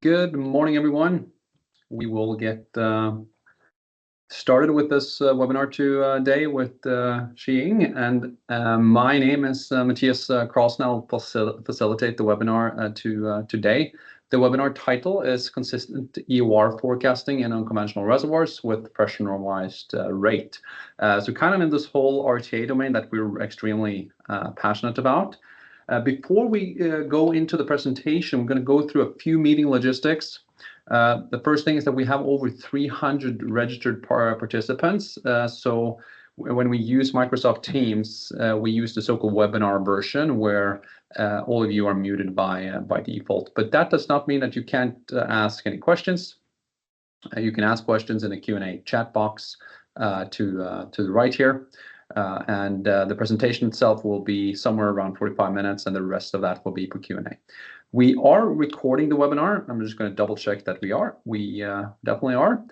Good morning, everyone. We will get started with this webinar today with Xueying, and my name is Matthias Carlson. I'll facilitate the webinar today. The webinar title is Consistent EUR Forecasting in Unconventional Reservoirs with Pressure Normalized Rate. So kind of in this whole RTA domain that we're extremely passionate about. Before we go into the presentation, we're going to go through a few meeting logistics. The first thing is that we have over 300 registered participants. So when we use Microsoft Teams, we use the so-called webinar version where all of you are muted by default. But that does not mean that you can't ask any questions. You can ask questions in the Q&A chat box to the right here. And the presentation itself will be somewhere around 45 minutes, and the rest of that will be for Q&A. We are recording the webinar. I'm just going to double check that we are. We definitely are.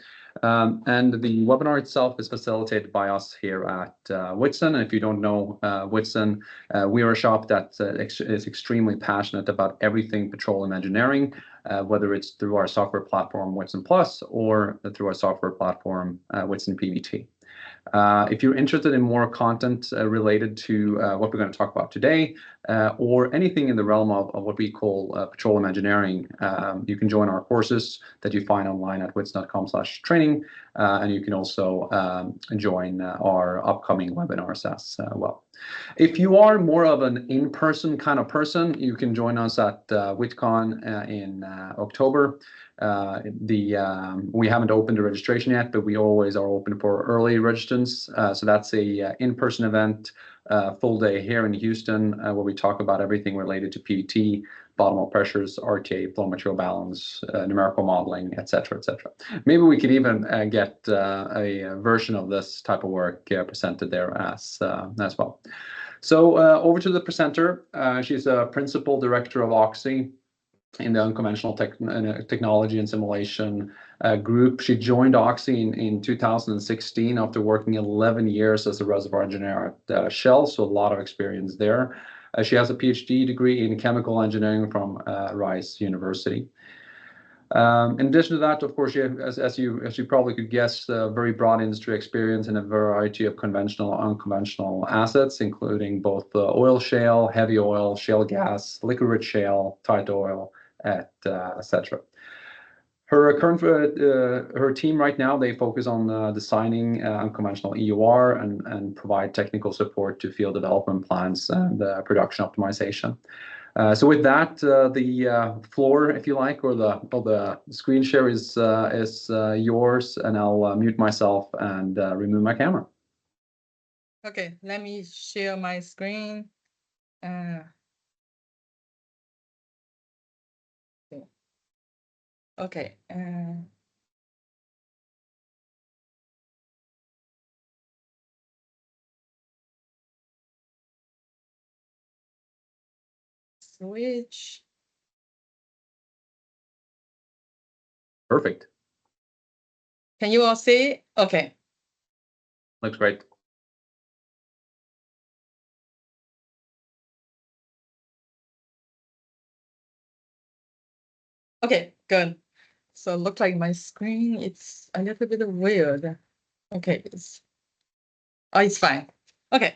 And the webinar itself is facilitated by us here at Whitson. And if you don't know Whitson, we are a shop that is extremely passionate about everything petroleum engineering, whether it's through our software platform, Whitson Plus, or through our software platform, Whitson PVT. If you're interested in more content related to what we're going to talk about today, or anything in the realm of what we call petroleum engineering, you can join our courses that you find online at whitson.com/training, and you can also join our upcoming webinars as well. If you are more of an in-person kind of person, you can join us at WhitCon in October. We haven't opened the registration yet, but we always are open for early registrants. So that's a in-person event, full day here in Houston, where we talk about everything related to PVT, bottom hole pressures, RTA, flow material balance, numerical modeling, etc., etc. Maybe we could even get a version of this type of work presented there as well. So over to the presenter. She's a principal director of Oxy in the unconventional technology and simulation group. She joined Oxy in 2016 after working 11 years as a reservoir engineer at Shell, so a lot of experience there. She has a PhD degree in chemical engineering from Rice University. In addition to that, of course, as you probably could guess, very broad industry experience in a variety of conventional and unconventional assets, including both oil shale, heavy oil, shale gas, liquid-rich shale, tight oil, etc. Her team right now, they focus on designing unconventional EUR and provide technical support to field development plans and production optimization. So with that, the floor, if you like, or the screen share is yours, and I'll mute myself and remove my camera. Okay, let me share my screen. Okay. Switch. Perfect. Can you all see? Okay. Looks great. Okay, good. So look like my screen, it's a little bit weird. Okay, it's fine. Okay.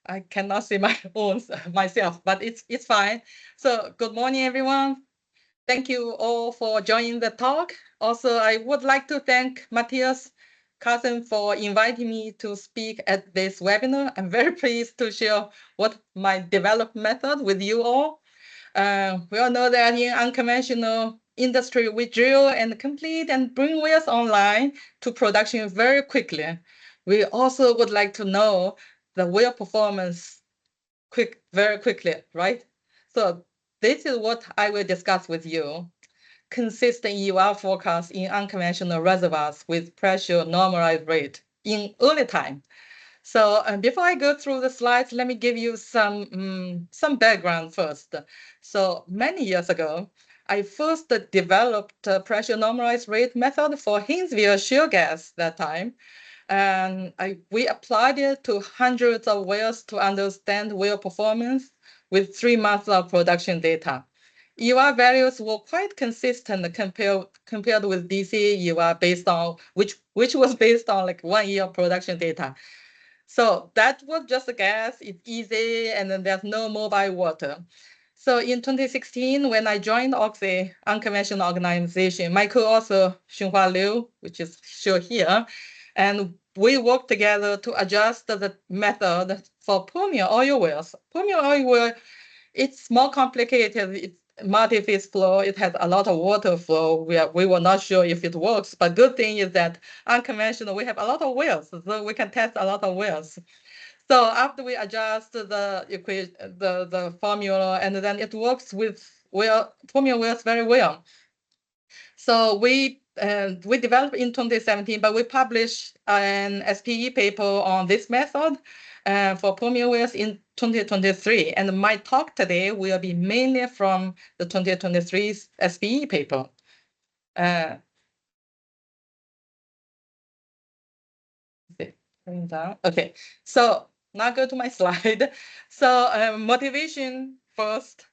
I cannot see my own myself, but it's fine. So good morning, everyone. Thank you all for joining the talk. Also, I would like to thank Matthias Carlson for inviting me to speak at this webinar. I'm very pleased to share what my developed method with you all. We all know that in unconventional industry, we drill and complete and bring wells online to production very quickly. We also would like to know the well performance very quickly, right? So this is what I will discuss with you. Consistent EUR forecast in unconventional reservoirs with pressure normalized rate in early time. So before I go through the slides, let me give you some background first. So many years ago, I first developed a pressure normalized rate method for Haynesville shale gas that time. And we applied it to hundreds of wells to understand well performance with 3 months of production data. EUR values were quite consistent compared with DCA EUR based on which was based on like 1 year production data. So that was just a guess. It's easy, and then there's no mobile water. So in 2016, when I joined Oxy, Unconventional Organization, my co-author Xunhua Liu, which is shown here, and we worked together to adjust the method for Permian oil wells. Permian oil well, it's more complicated. It's multi-phase flow. It has a lot of water flow. We were not sure if it works, but good thing is that unconventional, we have a lot of wells, so we can test a lot of wells. So after we adjust the equation, the formula, and then it works with formula wells very well. So we developed in 2017, but we published an SPE paper on this method for Permian wells in 2023. And my talk today will be mainly from the 2023 SPE paper. Okay, so now go to my slide. So motivation first,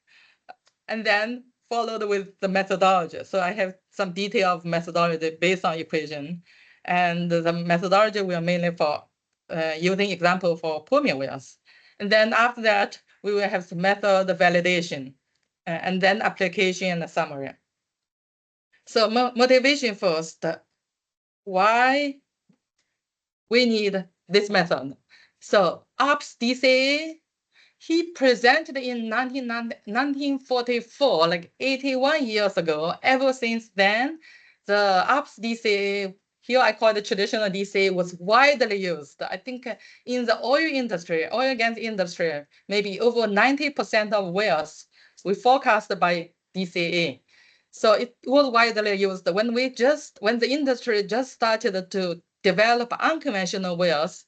and then followed with the methodology. So I have some detail of methodology based on equation. And the methodology will mainly for using example for Permian wells. And then after that, we will have some method validation, and then application and summary. So motivation first, why we need this method. So Ops DCA, he presented in 1944, like 81 years ago. Ever since then, the Ops DCA, here I call it traditional DCA, was widely used. I think in the oil industry, oil and gas industry, maybe over 90% of wells we forecast by DCA. So it was widely used when the industry just started to develop unconventional wells.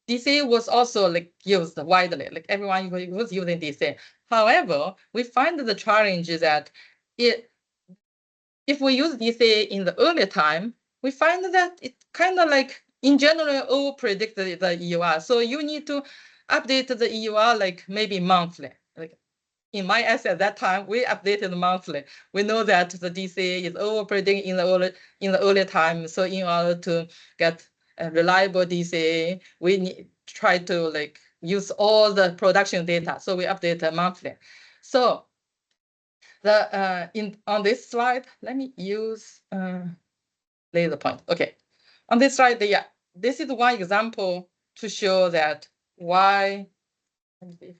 DCA was also like used widely, like everyone was using DCA. However, we find the challenge is that if we use DCA in the early time, we find that it kind of like in general over-predict the EUR. So you need to update the EUR like maybe monthly. Like in my essay at that time, we updated monthly. We know that the DCA is over-predicting in the early time. So in order to get a reliable DCA, we try to like use all the production data. So we update monthly. So on this slide, let me use laser point. Okay, on this slide, this is one example to show that why. Let me see if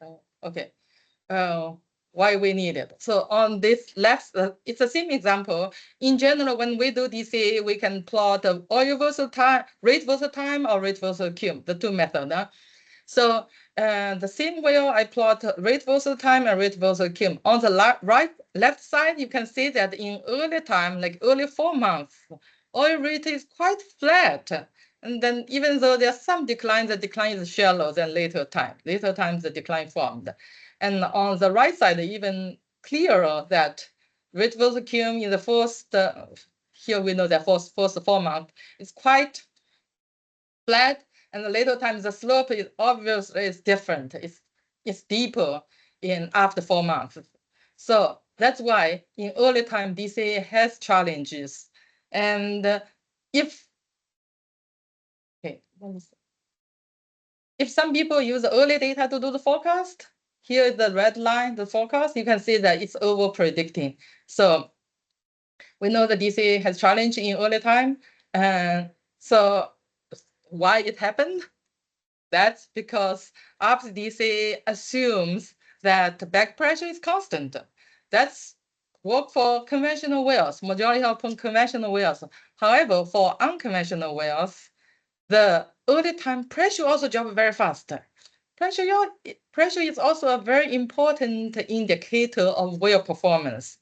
why we need it. So on this left, it's the same example. In general, when we do DCA, we can plot the oil versus time, rate versus time, or rate versus cum, the two methods. So the same way I plot rate versus time and rate versus cum. On the left side, you can see that in early time, like early 4 months, oil rate is quite flat. And then even though there's some decline, the decline is shallow than later time. Later times the decline formed. And on the right side, even clearer that rate versus cum in the first, here we know that first 4 months is quite flat. And the later times, the slope is obviously different. It's deeper in after 4 months. So that's why in early time, DCA has challenges. And if some people use early data to do the forecast, here is the red line, the forecast, you can see that it's over predicting. So we know the DCA has challenge in early time. And so why it happened? That's because Ops DCA assumes that back pressure is constant. That's work for conventional wells, majority of conventional wells. However, for unconventional wells, the early time pressure also drops very fast. Pressure is also a very important indicator of well performance.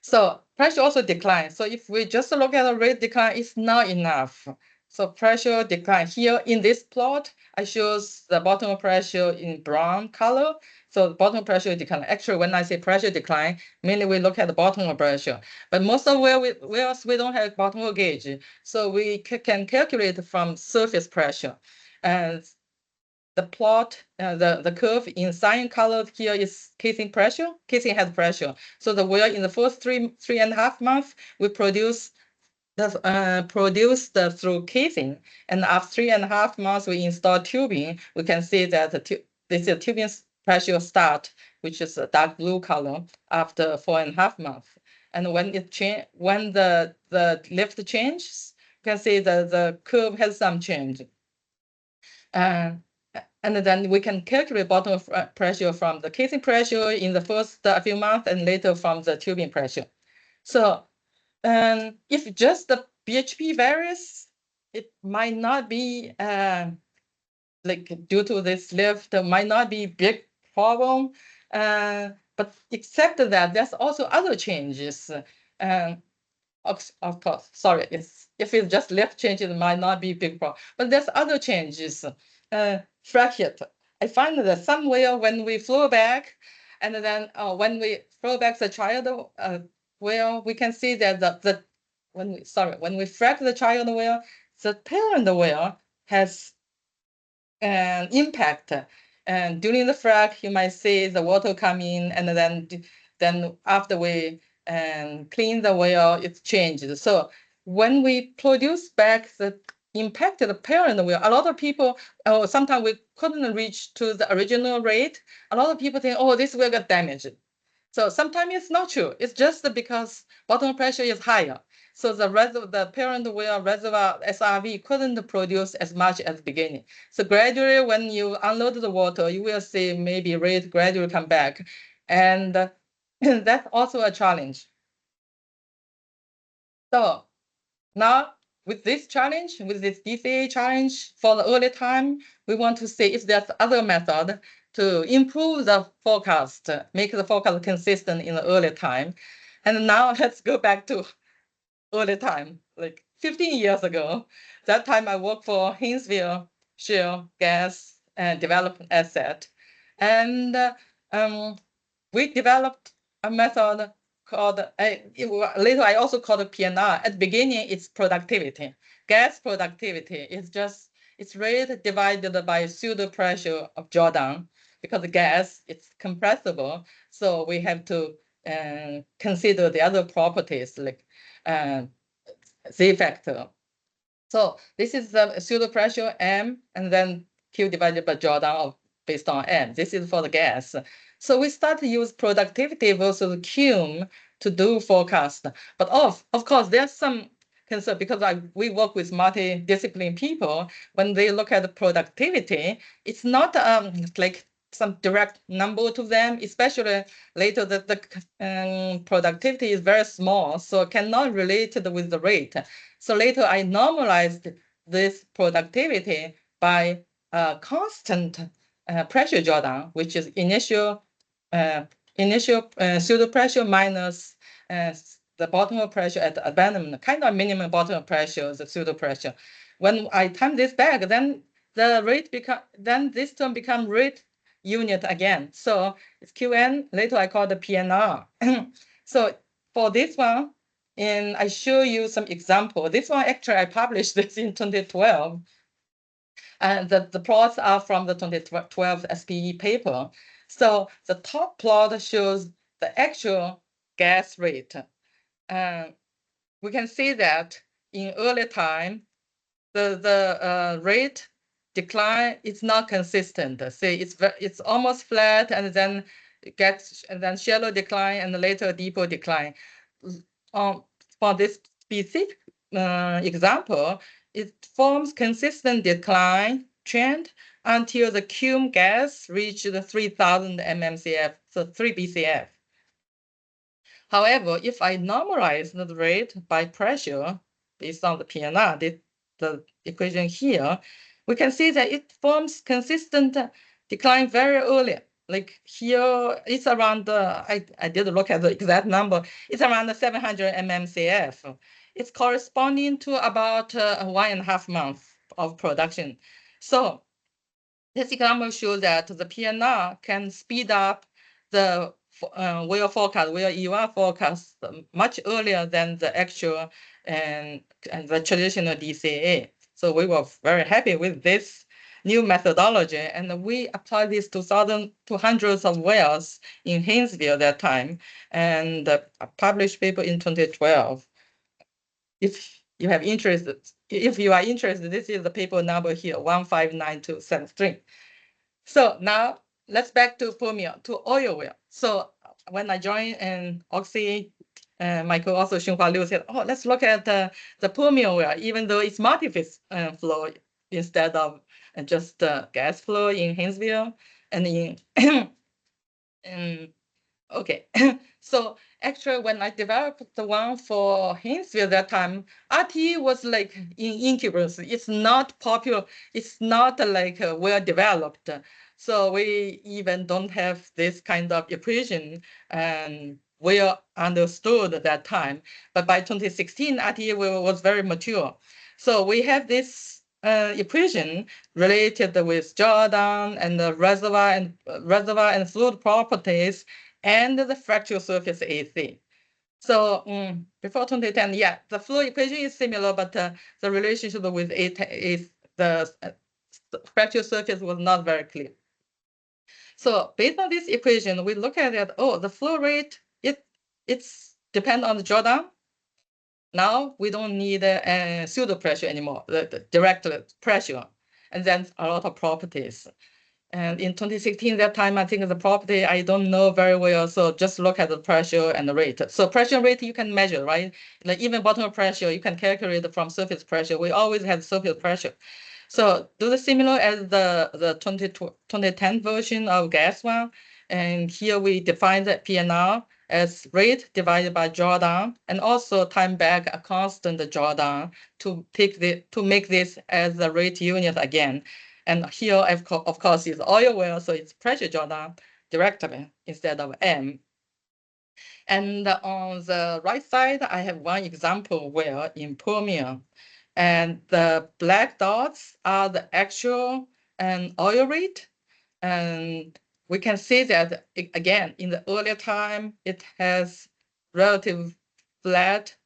So pressure also declines. So if we just look at the rate decline, it's not enough. So pressure decline here in this plot, I shows the bottom pressure in brown color. So the bottom pressure decline. Actually, when I say pressure decline, mainly we look at the bottom pressure. But most of wells we don't have bottom gauge, so we can calculate from surface pressure. And the plot, the curve in cyan colored here is casing pressure. Casing has pressure. So the well in the first 3.5 months, we produce through casing, and after 3.5 months we install tubing. We can see that this is tubing pressure start, which is a dark blue color after 4.5 months. And when the lift changes, you can see the curve has some change. And then we can calculate bottom pressure from the casing pressure in the first few months and later from the tubing pressure. So if just the BHP varies, it might not be like due to this lift, might not be big problem. But except that, there's also other changes. Of course, sorry, if it's just lift changes, it might not be big problem. But there's other changes. Fracture. I find that somewhere when we flow back, and then when we flow back the child well, we can see that when we frac the child well, the parent well has an impact. And during the frac, you might see the water come in, and then after we clean the well, it changes. So when we produce back the impacted parent well, a lot of people, sometimes we couldn't reach to the original rate. A lot of people think, oh, this will get damaged. So sometimes it's not true. It's just because bottom pressure is higher. So the parent well reservoir SRV couldn't produce as much as beginning. So gradually, when you unload the water, you will see maybe rate gradually come back. And that's also a challenge. So now with this challenge, with this DCA challenge for the early time, we want to see if there's other method to improve the forecast, make the forecast consistent in the early time. And now let's go back to early time, like 15 years ago. That time I worked for Haynesville Shale Gas and Development Asset. And we developed a method called, later I also called it PNR. At the beginning, it's productivity. Gas productivity is just, it's rate divided by pseudo pressure of drawdown, because the gas, it's compressible. So we have to consider the other properties like Z factor. So this is the pseudo pressure M, and then Q divided by drawdown based on M. This is for the gas. So we start to use productivity versus cum to do forecast. But of course, there's some concern, because we work with multidisciplinary people. When they look at the productivity, it's not like some direct number to them, especially later the productivity is very small, so cannot relate with the rate. So later I normalized this productivity by constant pressure drawdown, which is initial pseudo pressure minus the bottom pressure at the abandonment, kind of minimum bottom pressure, the pseudo pressure. When I time this back, then the rate this term become rate unit again. So it's QN, later I call the PNR. So for this one, and I show you some example. This one, actually, I published this in 2012. And the plots are from the 2012 SPE paper. So the top plot shows the actual gas rate. We can see that in early time, the rate decline is not consistent. See, it's almost flat, and then it gets shallow decline, and later deeper decline. For this specific example, it forms consistent decline trend until the cum gas reaches the 3,000 mmCF, so 3 BCF. However, if I normalize the rate by pressure based on the PNR, the equation here, we can see that it forms consistent decline very early. Like here, it's around, I did look at the exact number, it's around 700 mmCF. It's corresponding to about 1.5 months of production. So this example shows that the PNR can speed up the well forecast, well EUR forecast much earlier than the actual and the traditional DCA. So we were very happy with this new methodology, and we applied this to hundreds of wells in Haynesville that time, and published paper in 2012. If you are interested, this is the paper number here, 159273. So now let's back to Permian, to oil well. So when I joined in Oxy, my co-author Xueying Xie said, "Oh, let's look at the Permian well, even though it's multi-phase flow instead of just gas flow in Haynesville and in." Okay, so actually, when I developed the one for Haynesville that time, RT was like in incubus. It's not popular. It's not like well developed. So we even don't have this kind of equation and well understood at that time. But by 2016, RT was very mature. So we have this equation related with drawdown and the reservoir and fluid properties and the fracture surface AC. So before 2010, yeah, the flow equation is similar, but the relationship with the fracture surface was not very clear. So based on this equation, we look at it. Oh, the flow rate it's depend on the drawdown. Now we don't need pseudo pressure anymore, the direct pressure, and then a lot of properties. And in 2016, that time, I think the property, I don't know very well. So just look at the pressure and the rate. So pressure rate, you can measure, right? Like even bottom pressure, you can calculate from surface pressure. We always have surface pressure. So do the similar as the 2010 version of gas one. And here we define the PNR as rate divided by drawdown, and also time back a constant drawdown to make this as the rate unit again. And here, of course, is oil well, so it's pressure drawdown directly instead of M. And on the right side, I have one example well in Permian. And the black dots are the actual oil rate. And we can see that, again, in the earlier time, it has relative flat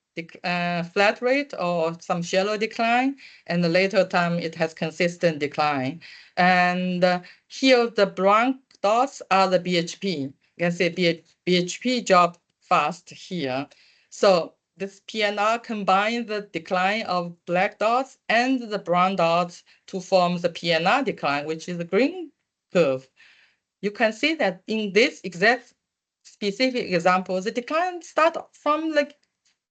rate or some shallow decline, and the later time it has consistent decline. And here the brown dots are the BHP. You can see BHP drop fast here. So this PNR combines the decline of black dots and the brown dots to form the PNR decline, which is the green curve. You can see that in this exact specific example, the decline starts from like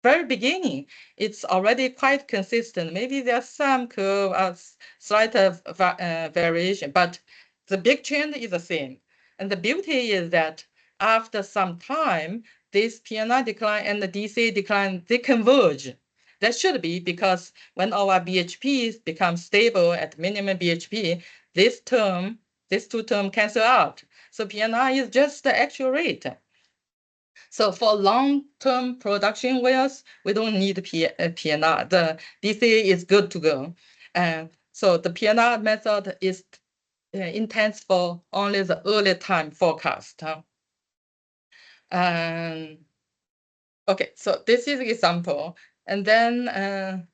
very beginning. It's already quite consistent. Maybe there's some curve of slight variation, but the big trend is the same. And the beauty is that after some time, this PNR decline and the DCA decline, they converge. That should be because when our BHP becomes stable at minimum BHP, these two terms cancel out. So PNR is just the actual rate. So for long-term production wells, we don't need PNR. The DCA is good to go. So the PNR method is intense for only the early time forecast. Okay, so this is an example. And then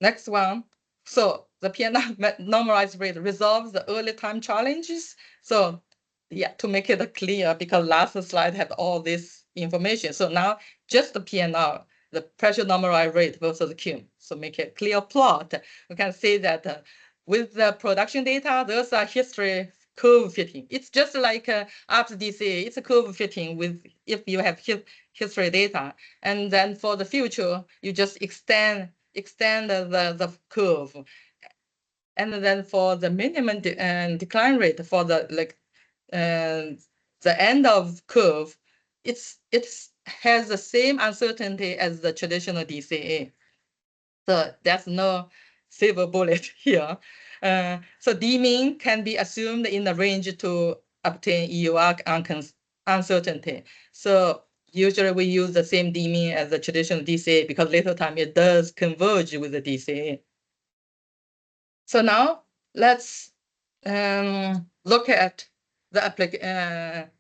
next one. So the PNR normalized rate resolves the early time challenges. So yeah, to make it clear, because last slide had all this information. So now just the PNR, the pressure normalized rate versus Q. So make a clear plot. We can see that with the production data, there's a history curve fitting. It's just like after DCA, it's a curve fitting with if you have history data. And then for the future, you just extend the curve. And then for the minimum decline rate for the end of curve, it has the same uncertainty as the traditional DCA. So there's no silver bullet here. So D mean can be assumed in the range to obtain EUR uncertainty. So usually we use the same D mean as the traditional DCA because later time it does converge with the DCA. So now let's look at the application.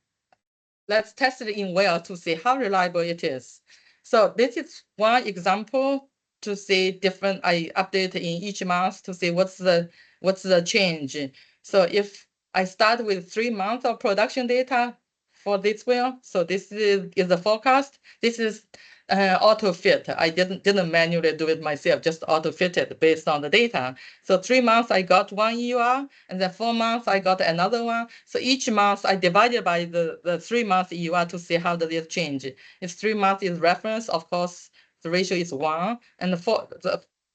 Let's test it in well to see how reliable it is. So this is one example to see different. I update in each month to see what's the change. So if I start with 3 months of production data for this well, so this is the forecast. This is auto fit. I didn't manually do it myself, just auto fitted based on the data. So 3 months I got one EUR, and then 4 months I got another one. So each month I divided by the 3 months EUR to see how does it change. If 3 months is reference, of course the ratio is 1, and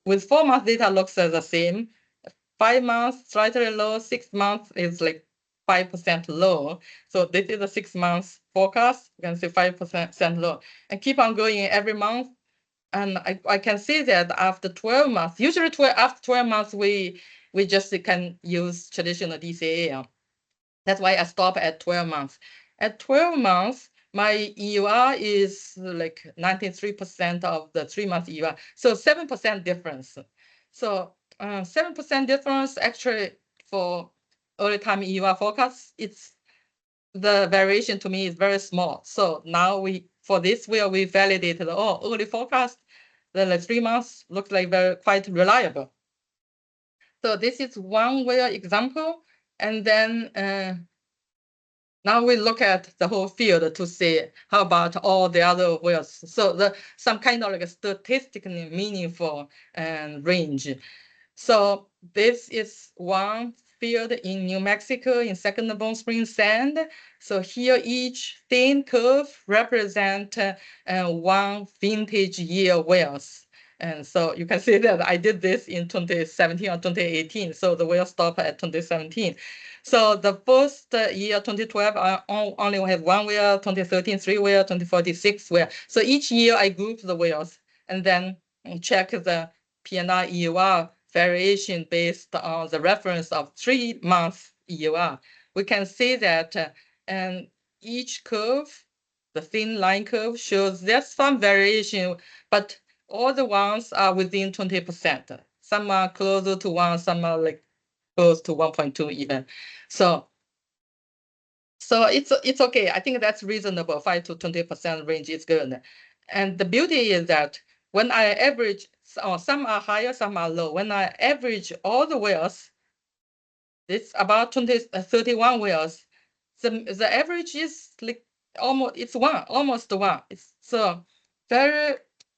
with 4 months data looks the same. 5 months slightly low, 6 months is like 5% low. So this is a 6 months forecast. You can see 5% low, and keep on going every month. And I can see that after 12 months, usually after 12 months, we just can use traditional DCA. That's why I stop at 12 months. At 12 months, my EUR is like 93% of the 3 month EUR. So 7% difference. So 7% difference actually for early time EUR forecast, the variation to me is very small. So now for this well, we validated early forecast, the 3 months looks like quite reliable. So this is one well example. And then now we look at the whole field to see how about all the other wells. So some kind of like a statistically meaningful range. So this is one field in New Mexico in Second Bone Spring Sand. So here each thin curve represent one vintage year wells. And so you can see that I did this in 2017 or 2018. So the well stopped at 2017. So the first year, 2012, I only have one well, 2013, 3 well, 2014, 6 well. So each year I group the wells and then check the PNR EUR variation based on the reference of 3 months EUR. We can see that and each curve, the thin line curve, shows there's some variation, but all the ones are within 20%. Some are closer to 1, some are like close to 1.2 even. So it's okay. I think that's reasonable. 5 to 20% range is good. And the beauty is that when I average, some are higher, some are low. When I average all the wells, it's about 31 wells. The average is like almost 1. It's so very,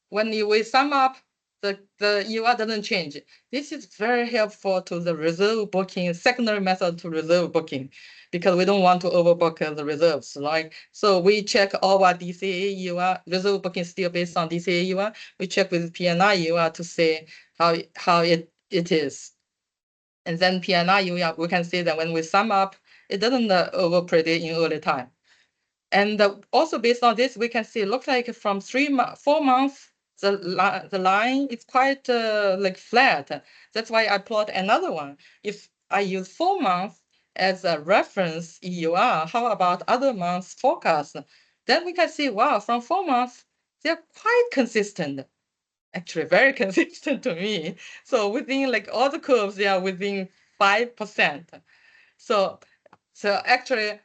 when we sum up, the EUR doesn't change. This is very helpful to the reserve booking, secondary method to reserve booking, because we don't want to overbook the reserves. So we check all our DCA EUR, reserve booking still based on DCA EUR. We check with PNR EUR to see how it is. And then PNR EUR, we can see that when we sum up, it doesn't overpredict in early time. And also based on this, we can see it looks like from 4 months, the line is quite like flat. That's why I plot another one. If I use 4 months as a reference EUR, how about other months forecast? Then we can see, wow, from 4 months, they're quite consistent. Actually, very consistent to me. So within like all the curves, they are within 5%. So actually,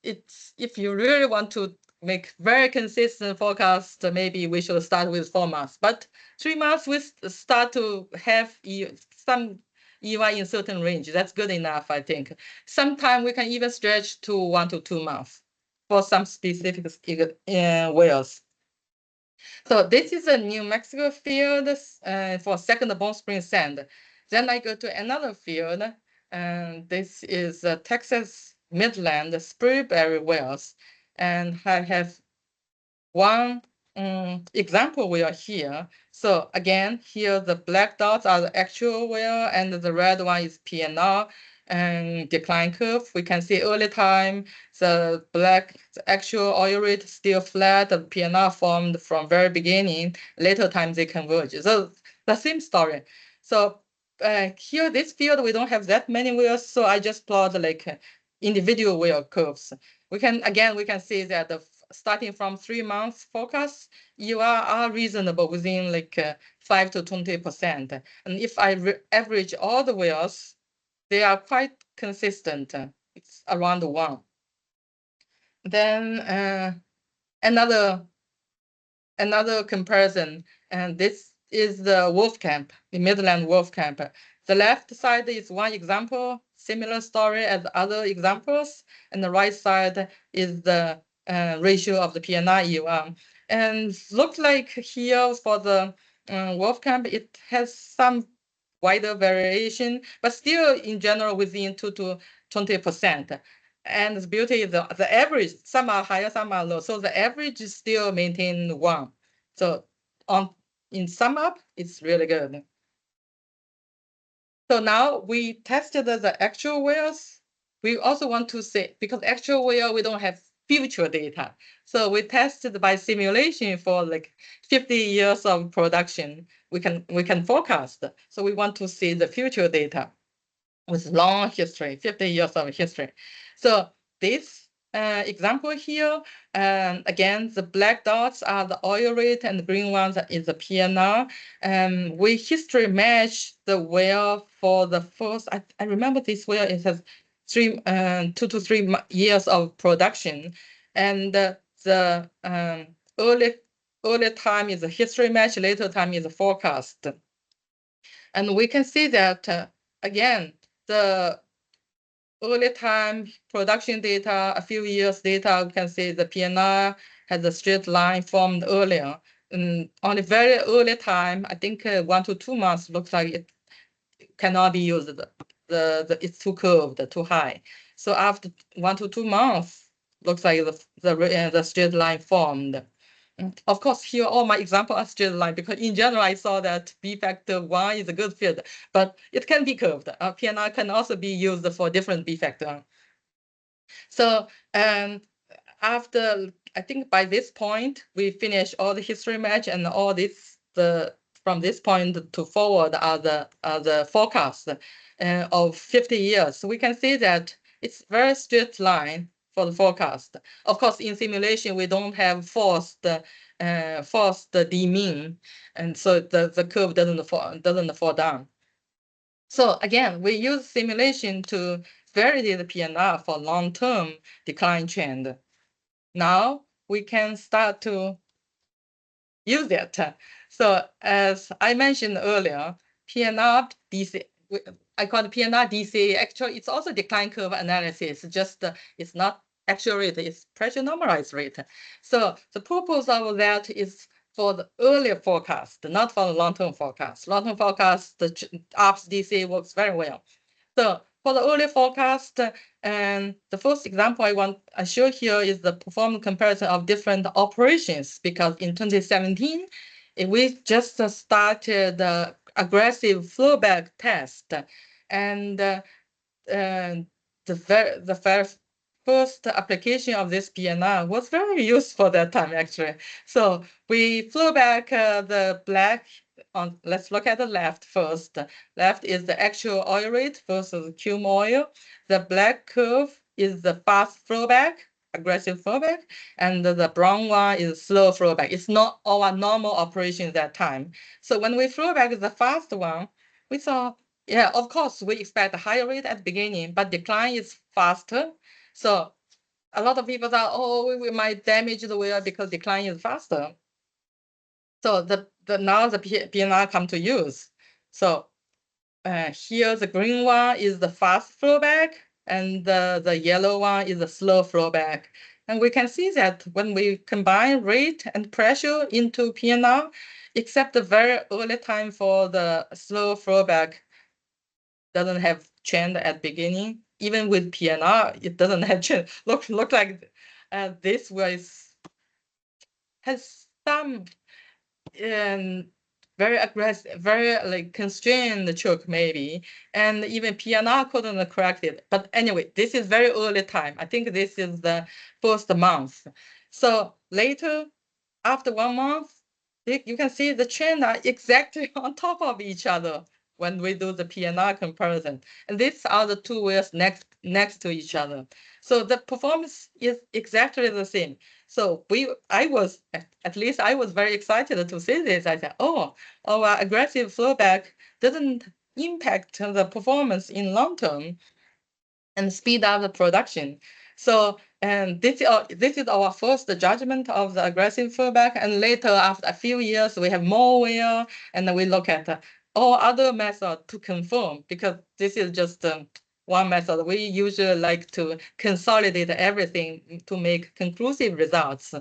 it's if you really want to make very consistent forecast, maybe we should start with 4 months. But 3 months, we start to have some EY in certain range. That's good enough, I think. Sometimes we can even stretch to 1 to 2 months for some specific wells. So this is a New Mexico field for Second Bone Spring Sand. Then I go to another field, and this is Texas Midland Sprayberry wells. And I have one example well here. So again, here the black dots are the actual well, and the red one is PNR and decline curve. We can see early time, the actual oil rate still flat, the PNR formed from very beginning, later time they converge. So the same story. So here, this field, we don't have that many wells, so I just plot like individual well curves. We can see that starting from 3 months forecast, you are reasonable within like 5 to 20%. And if I average all the wells, they are quite consistent. It's around 1. Then another comparison And this is the Wolfcamp, the Midland Wolfcamp. The left side is one example, similar story as other examples, and the right side is the ratio of the PNR EUR. And looks like here for the Wolfcamp, it has some wider variation, but still in general within 2 to 20%. And the beauty is the average, some are higher, some are low. So the average is still maintain 1. So in sum up, it's really good. So now we tested the actual wells. We also want to say, because actual well, we don't have future data. So we tested by simulation for like 50 years of production. We can forecast. So we want to see the future data with long history, 50 years of history. So this example here, again, the black dots are the oil rate and the green ones is the PNR. We history match the well for the first, I remember this well, it has 2 to 3 years of production. And the early time is a history match, later time is a forecast. And we can see that, again, the early time production data, a few years data, we can see the PNR has a straight line formed earlier. And on a very early time, I think 1 to 2 months looks like it cannot be used. It's too curved, too high. So after 1 to 2 months, looks like the straight line formed. Of course, here all my examples are straight line because in general, I saw that B factor 1 is a good fit, but it can be curved. PNR can also be used for different B factor. So after, I think by this point, we finish all the history match and all this, from this point to forward are the forecasts of 50 years. So we can see that it's very straight line for the forecast. Of course, in simulation, we don't have forced demean, and so the curve doesn't fall down. So again, we use simulation to validate the PNR for long-term decline trend. Now we can start to use it. So as I mentioned earlier, PNR DCA, I call it PNR DCA. Actually, it's also decline curve analysis. Just it's not actual rate, it's pressure normalized rate. So the purpose of that is for the earlier forecast, not for the long-term forecast. Long-term forecast, the ARPS DCA works very well. So for the early forecast, and the first example I show here is the performance comparison of different operations, because in 2017, we just started the aggressive flowback test, and the first application of this PNR was very useful that time, actually. So we flew back the black. Let's look at the left first. Left is the actual oil rate versus cum oil. The black curve is the fast flowback, aggressive flowback, and the brown one is slow flowback. It's not our normal operation at that time. So when we flew back the fast one, we saw, yeah, of course, we expect a higher rate at the beginning, but decline is faster. So a lot of people thought, oh, we might damage the well because decline is faster. So now the PNR come to use. So here the green one is the fast flowback, and the yellow one is the slow flowback. And we can see that when we combine rate and pressure into PNR, except the very early time for the slow flowback doesn't have trend at beginning. Even with PNR, it doesn't have trend. Look like this has some very aggressive, very like constrained choke maybe, and even PNR couldn't correct it. But anyway, this is very early time. I think this is the first month. So later, after 1 month, you can see the trend are exactly on top of each other when we do the PNR comparison. And these are the two wells next to each other. So the performance is exactly the same. So I was very excited to see this. I said, oh, our aggressive flowback doesn't impact the performance in long term and speed up the production. So, and this is our first judgment of the aggressive flowback. And later, after a few years, we have more well, and then we look at all other methods to confirm, because this is just one method. We usually like to consolidate everything to make conclusive results.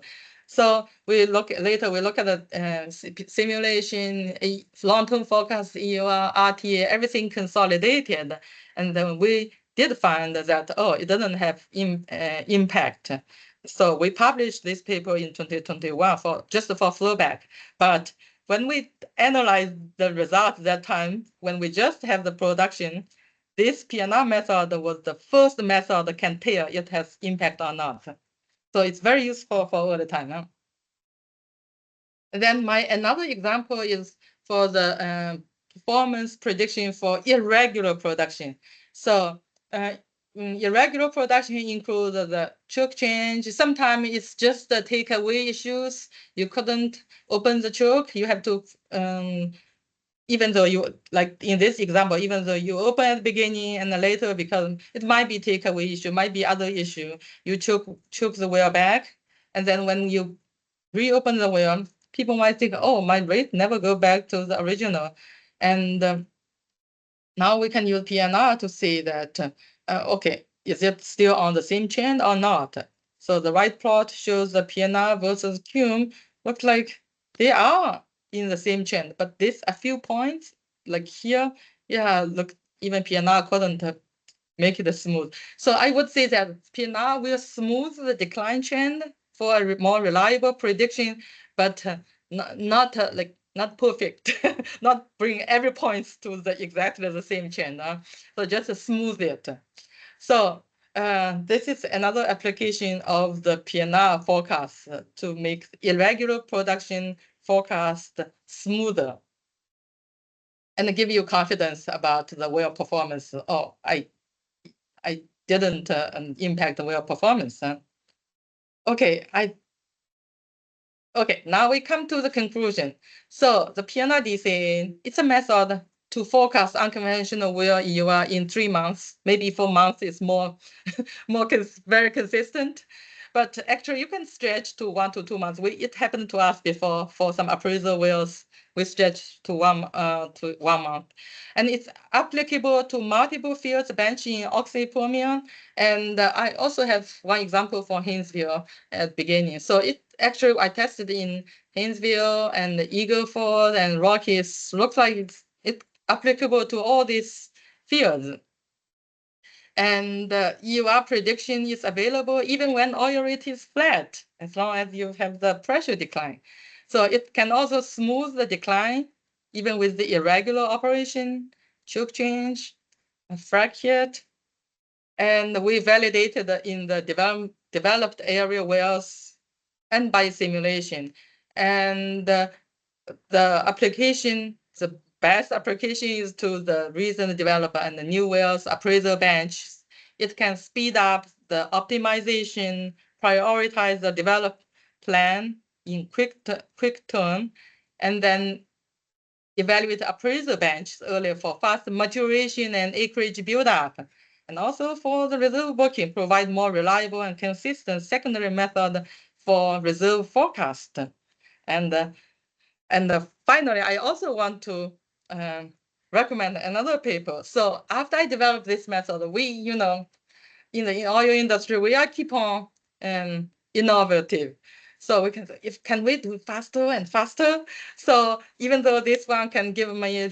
So we look at the simulation, long-term forecast, EUR, RTA, everything consolidated, and then we did find that it doesn't have impact. So we published this paper in 2021 just for flowback. But when we analyzed the results that time, when we just have the production, this PNR method was the first method that can tell it has impact or not. So it's very useful for all the time. Huh? And then another example is for the performance prediction for irregular production. So irregular production includes the choke change. Sometimes it's just the takeaway issues. You couldn't open the choke. You have to, even though you, like in this example, even though you open at the beginning and then later, because it might be takeaway issue, might be other issue, you choke the well back. And then when you reopen the well, people might think, oh, my rate never go back to the original. And now we can use PNR to see that, okay, is it still on the same trend or not? So the right plot shows the PNR versus CUM. Looks like they are in the same trend, but this a few points, like here, yeah, look, even PNR couldn't make it smooth. So I would say that PNR will smooth the decline trend for a more reliable prediction, but not perfect, not bring every point to exactly the same trend. So just smooth it. So this is another application of the PNR forecast to make irregular production forecast smoother and give you confidence about the well performance. Oh, I didn't impact the well performance. Okay, now we come to the conclusion. So the PNR DCA, it's a method to forecast unconventional well EUR in 3 months. Maybe 4 months is more, very consistent. But actually, you can stretch to 1 to 2 months. It happened to us before for some appraisal wells. We stretched to 1 month, and it's applicable to multiple fields, benching, Oxy, Permian, and I also have one example for Haynesville at the beginning. So I tested in Haynesville and Eagle Ford and Rockies. Looks like it's applicable to all these fields. And EUR prediction is available even when oil rate is flat, as long as you have the pressure decline. So it can also smooth the decline, even with the irregular operation, choke change, frac hit. And we validated in the developed area wells and by simulation. And the best application is to the recent developer and the new wells appraisal bench. It can speed up the optimization, prioritize the develop plan in quick term, and then evaluate appraisal bench earlier for fast maturation and acreage buildup. And also for the reserve booking, provide more reliable and consistent secondary method for reserve forecast. And finally, I also want to recommend another paper. So after I developed this method, we, in the oil industry, we are keep on innovative. So we can say, can we do faster and faster? So even though this one can give me a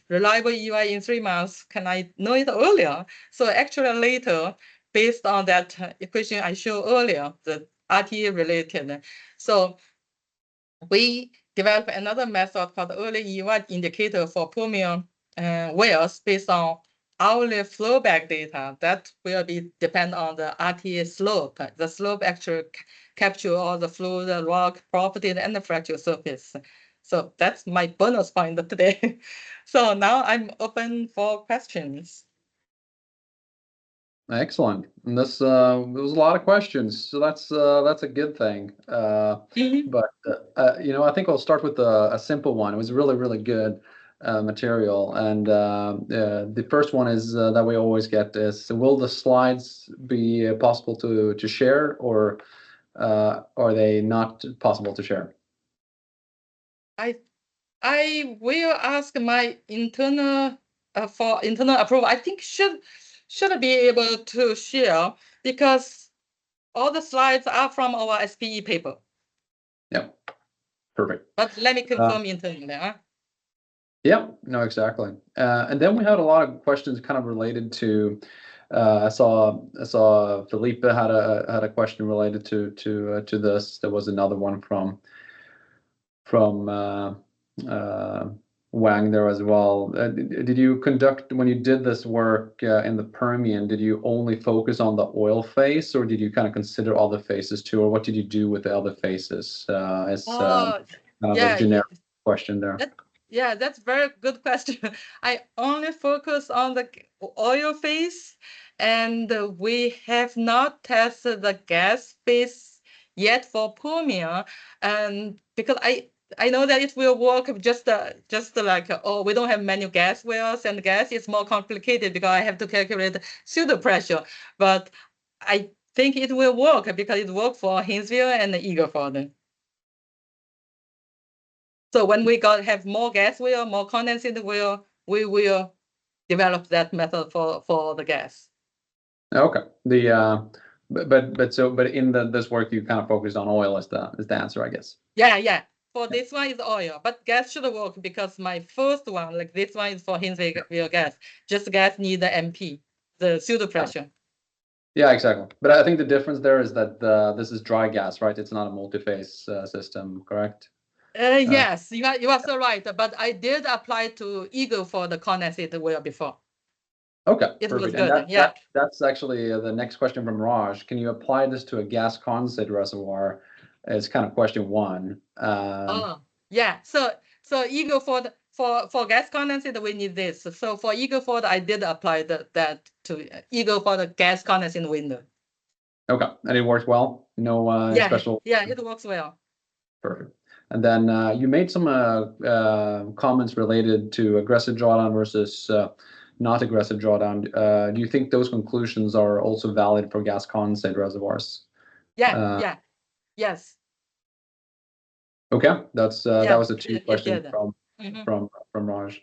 reliable EUR in 3 months, can I know it earlier? So actually later, based on that equation I showed earlier, the RTA related. So we developed another method called early EUR indicator for Permian wells based on hourly flowback data. That will depend on the RTA slope. The slope actually capture all the fluid, the rock property, and the fracture surface. So that's my bonus point today. So now I'm open for questions. Excellent. And this there was a lot of questions, so that's a good thing. But I think I'll start with a simple one. It was really, really good. material, and the first one is that we always get is, will the slides be possible to share, or are they not possible to share? I will ask my internal for internal approval. I think should be able to share, because all the slides are from our SPE paper. Yeah, perfect. But let me confirm internally. Yeah, no, exactly. And then we had a lot of questions kind of related to. I saw Felipe had a question related to this. There was another one from Wang there as well. Did you conduct, when you did this work in the Permian, did you only focus on the oil phase, or did you kind of consider other phases too, or what did you do with the other phases? As kind of a generic question there. Yeah, that's very good question. I only focus on the oil phase, and we have not tested the gas phase yet for Permian, and because I know that it will work just like, oh, we don't have many gas wells, and gas is more complicated because I have to calculate pseudo pressure, but I think it will work because it worked for Haynesville and Eagle Ford. So when we have more gas well, more condensate well, we will develop that method for the gas. Okay. But in this work you kind of focused on oil as the answer, I guess. Yeah. For this one is oil, but gas should work because my first one, like this one, is for Haynesville gas. Just gas need the MP, the pseudo pressure. Yeah, exactly. But I think the difference there is that this is dry gas, right? It's not a multi-phase system, correct? Yes, you are so right. But I did apply to Eagle for the condensate well before. Okay, it perfect. was good. And that's actually the next question from Raj. Can you apply this to a gas condensate reservoir? It's kind of question one. Yeah. So Eagle Ford for gas condensate we need this. So for Eagle Ford I did apply that to Eagle Ford gas condensate window. Okay, and it works well. No special. Yeah, it works well. Perfect. And then you made some comments related to aggressive drawdown versus not aggressive drawdown. Do you think those conclusions are also valid for gas condensate reservoirs? Yes. Okay, that was a two question from Raj.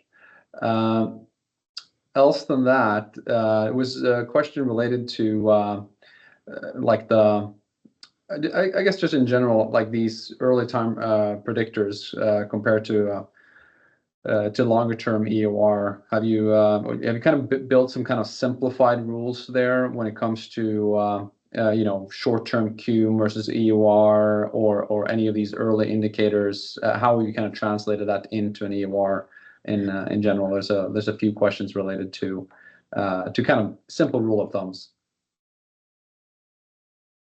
Else than that, it was a question related to like I guess just in general, like these early time predictors compared to longer term EOR. Have you kind of built some kind of simplified rules there when it comes to short term Q versus EOR or any of these early indicators? How have you kind of translated that into an EOR in general? There's a few questions related to kind of simple rule of thumbs.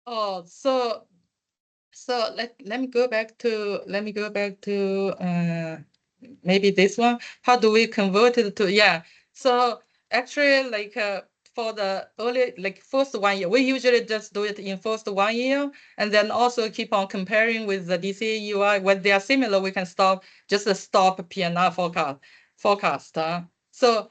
Oh, so let me go back to maybe this one. How do we convert it to So actually, like for the early, like first 1 year, we usually just do it in first 1 year, and then also keep on comparing with the DCA UI. When they are similar, we can stop PNR forecast. So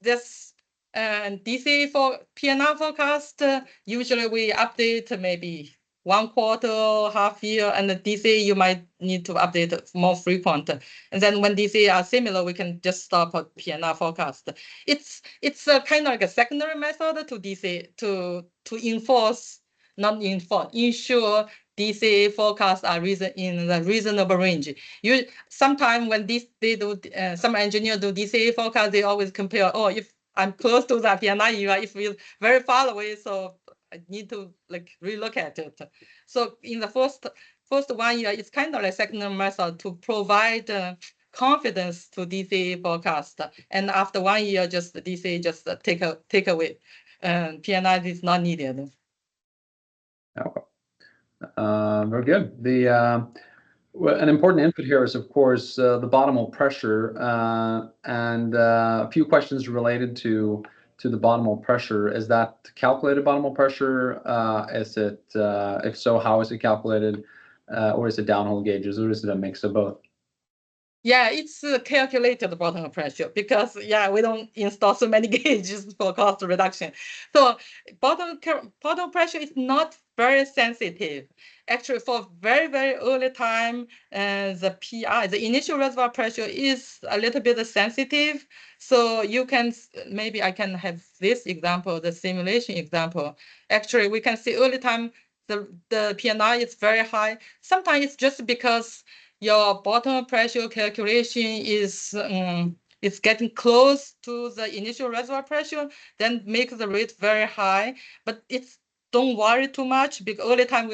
this DCA for PNR forecast, usually we update maybe 1 quarter, half year, and the DCA you might need to update more frequent. And then when DCA are similar, we can just stop a PNR forecast. It's a kind of like a secondary method to DCA to ensure DCA forecasts are in the reasonable range. Sometimes when some engineers do DCA forecast, they always compare, oh, if I'm close to that PNR, if we're very far away, so I need to like relook at it. So in the first 1 year, it's kind of like secondary method to provide confidence to DCA forecast. And after 1 year, just DCA just take away. PNR is not needed. Okay. Very good. An important input here is, of course, the bottom hole pressure, and a few questions related to the bottom hole pressure. Is that calculated bottom hole pressure? Is it, if so, how is it calculated? Or is it downhole gauges, or is it a mix of both? Yeah, it's calculated bottom pressure because we don't install so many gauges for cost reduction. So bottom pressure is not very sensitive. Actually, for very early time, the PI, the initial reservoir pressure, is a little bit sensitive. So you can, maybe I can have this example, the simulation example. Actually, we can see early time the PNR is very high. Sometimes it's just because your bottom pressure calculation is it's getting close to the initial reservoir pressure, then make the rate very high. But it's don't worry too much because early time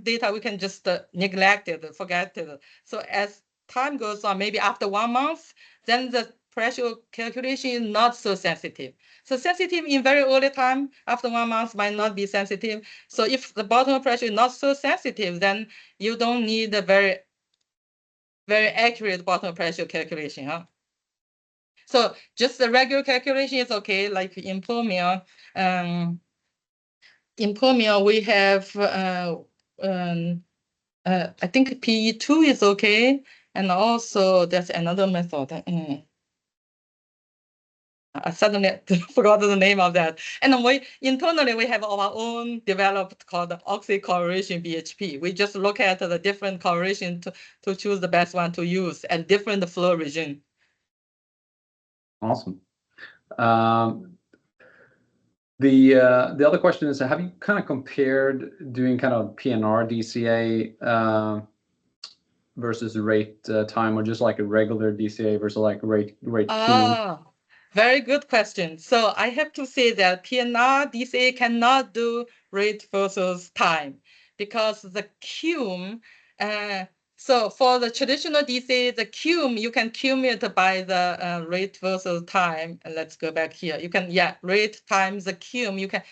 data we can just neglect it, forget it. So as time goes on, maybe after 1 month, then the pressure calculation is not so sensitive. So sensitive in very early time, after 1 month might not be sensitive. So if the bottom pressure is not so sensitive, then you don't need a very accurate bottom pressure calculation. So just the regular calculation is okay, like in PNR. In PNR, we have, I think PE2 is okay. And also there's another method. I suddenly forgot the name of that. And internally, we have our own developed called oxy correlation BHP. We just look at the different correlation to choose the best one to use at different flow regime. Awesome. The other question is, have you kind of compared doing kind of PNR DCA versus rate time, or just like a regular DCA versus like rate Q? Very good question. So I have to say that PNR DCA cannot do rate versus time because the Q, so for the traditional DCA, the Q, you can cumulate by the rate versus time. And let's go back here. You can, rate times the Q, you can,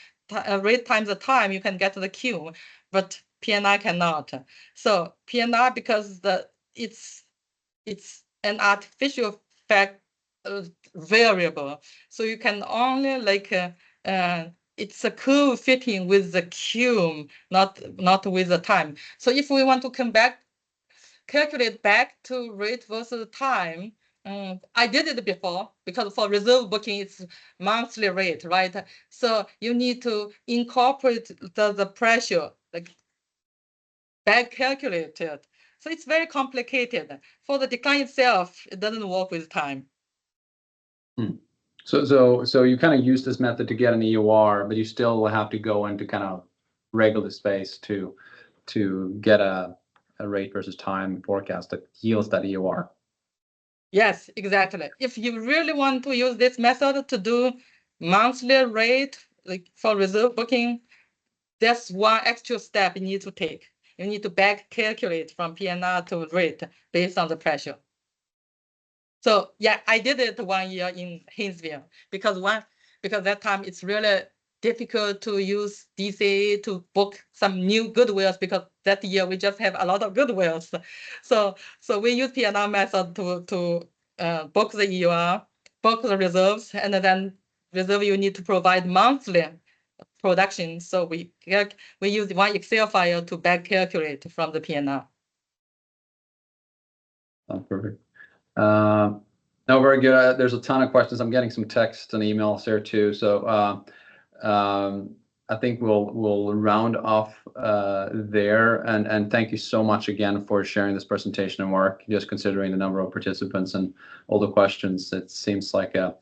rate times the time, you can get the Q, but PNR cannot. So PNR, because it's an artificial fact variable, so you can only like it's a curve fitting with the Q, not with the time. So if we want to come back, calculate back to rate versus time, I did it before because for reserve booking it's monthly rate, right? So you need to incorporate the pressure, like back calculated. So it's very complicated. For the decline itself, it doesn't work with time. So you kind of use this method to get an EUR, but you still have to go into kind of regular space to get a rate versus time forecast that yields that EUR. Yes, exactly. If you really want to use this method to do monthly rate, like for reserve booking, there's one extra step you need to take. You need to back calculate from PNR to rate based on the pressure. So I did it 1 year in Haynesville because that time it's really difficult to use DCA to book some new good wells because that year we just have a lot of good wells. So we use PNR method to book the EUR, book the reserves, and then reserve you need to provide monthly production. So we use one Excel file to back calculate from the PNR. Oh, perfect. No, very good. There's a ton of questions. I'm getting some texts and emails here too. So I think we'll round off there. And thank you so much again for sharing this presentation and work. Just considering the number of participants and all the questions, it seems like a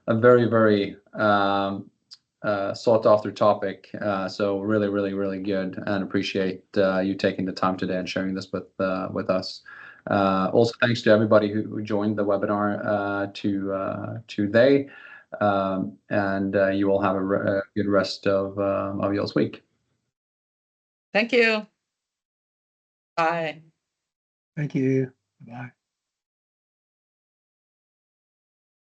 very sought after topic. So really good, and appreciate you taking the time today and sharing this with us. Also, thanks to everybody who joined the webinar today, and you all have a good rest of your week. Thank you. Bye. Thank you. Bye.